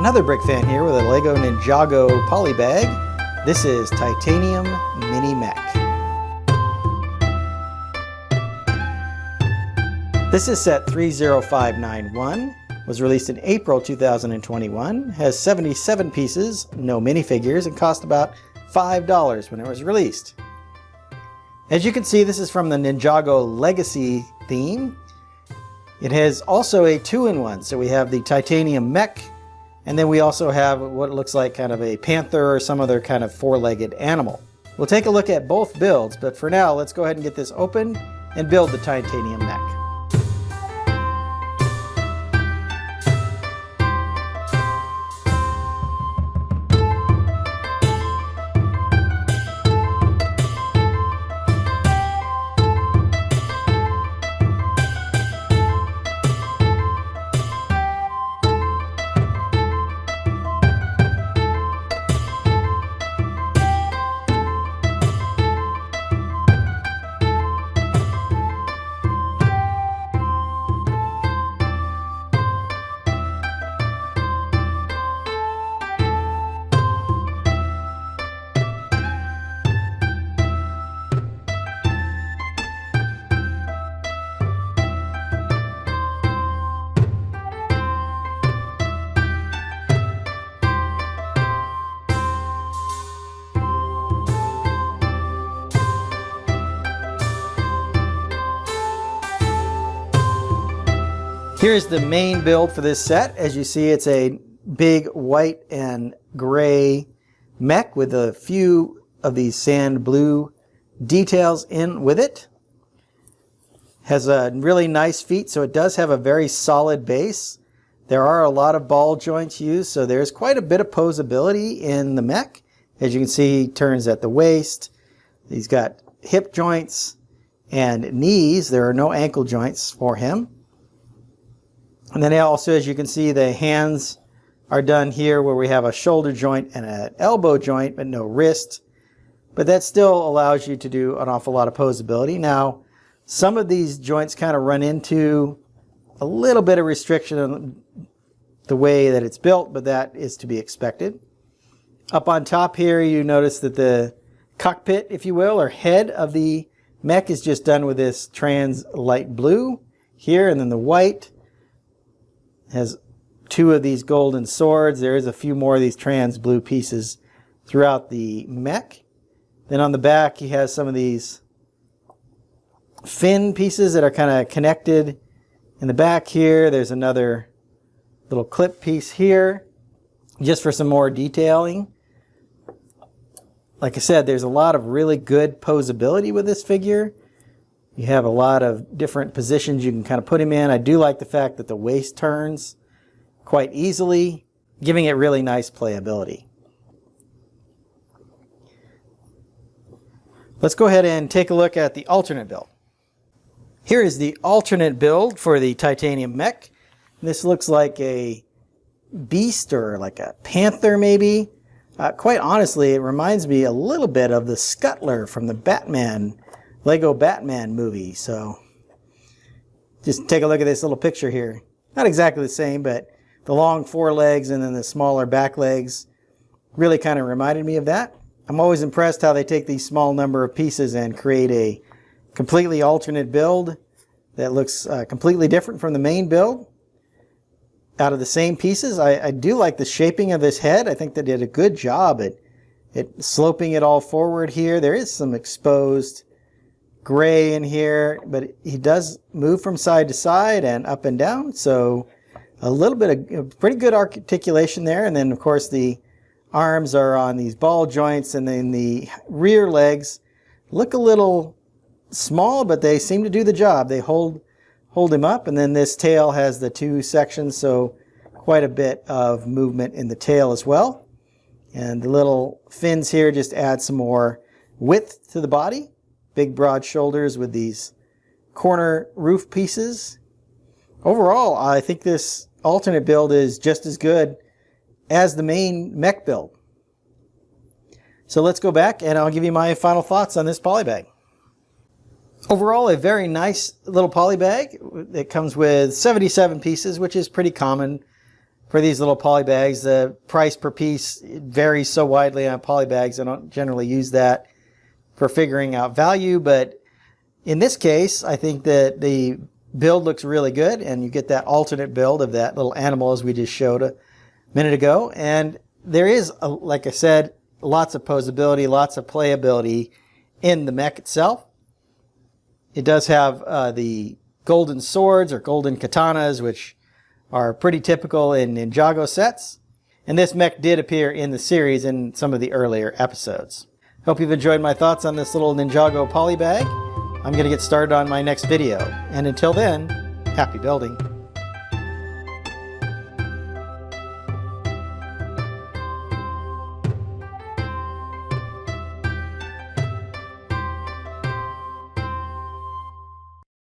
Another brick fan here with a Lego Ninjago Polybag. This is Titanium Mini Mech. This is set 30591, was released in April 2021, has 77 pieces, no minifigures, and cost about $5 when it was released. As you can see, this is from the Ninjago Legacy theme. It has also a 2-in-1, so we have the Titanium Mech, and then we also have what looks like kind of a panther or some other kind of four-legged animal. We'll take a look at both builds, but for now, let's go ahead and get this open and build the Titanium Mech. Here's the main build for this set. As you see, it's a big white and gray mech with a few of these sand blue details in with it. Has a really nice feet, so it does have a very solid base. There are a lot of ball joints used, so there's quite a bit of posability in the mech. As you can see, he turns at the waist. He's got hip joints and knees. There are no ankle joints for him. And then also, as you can see, the hands are done here where we have a shoulder joint and an elbow joint, but no wrist. But that still allows you to do an awful lot of posability. Now, some of these joints kind of run into a little bit of restriction on the way that it's built, but that is to be expected. Up on top here, you notice that the cockpit, if you will, or head of the mech is just done with this trans light blue here, and then the white has two of these golden swords. There is a few more of these trans blue pieces throughout the mech. Then on the back, he has some of these fin pieces that are kind of connected in the back here. There's another little clip piece here just for some more detailing. Like I said, there's a lot of really good posability with this figure. You have a lot of different positions you can kind of put him in. I do like the fact that the waist turns quite easily, giving it really nice playability. Let's go ahead and take a look at the alternate build. Here is the alternate build for the Titanium Mech. This looks like a beast or like a panther maybe. Quite honestly, it reminds me a little bit of the Scuttler from the Lego Batman movie. So just take a look at this little picture here. Not exactly the same, but the long forelegs and then the smaller back legs really kind of reminded me of that. I'm always impressed how they take these small number of pieces and create a completely alternate build that looks completely different from the main build out of the same pieces. I do like the shaping of this head. I think they did a good job at sloping it all forward here. There is some exposed gray in here, but he does move from side to side and up and down, so a little bit of pretty good articulation there. And then of course the arms are on these ball joints, and then the rear legs look a little small, but they seem to do the job. They hold him up, and then this tail has the two sections, so quite a bit of movement in the tail as well. And the little fins here just add some more width to the body. Big broad shoulders with these corner roof pieces. Overall, I think this alternate build is just as good as the main mech build. So let's go back and I'll give you my final thoughts on this polybag. Overall, a very nice little polybag. It comes with 77 pieces, which is pretty common for these little poly bags. The price per piece varies so widely on poly bags. I don't generally use that for figuring out value, but in this case, I think that the build looks really good, and you get that alternate build of that little animal as we just showed a minute ago. And there is, like I said, lots of posability, lots of playability in the mech itself. It does have the golden swords or golden katanas, which are pretty typical in Ninjago sets. And this mech did appear in the series in some of the earlier episodes. Hope you've enjoyed my thoughts on this little Ninjago polybag. I'm going to get started on my next video. And until then, happy building.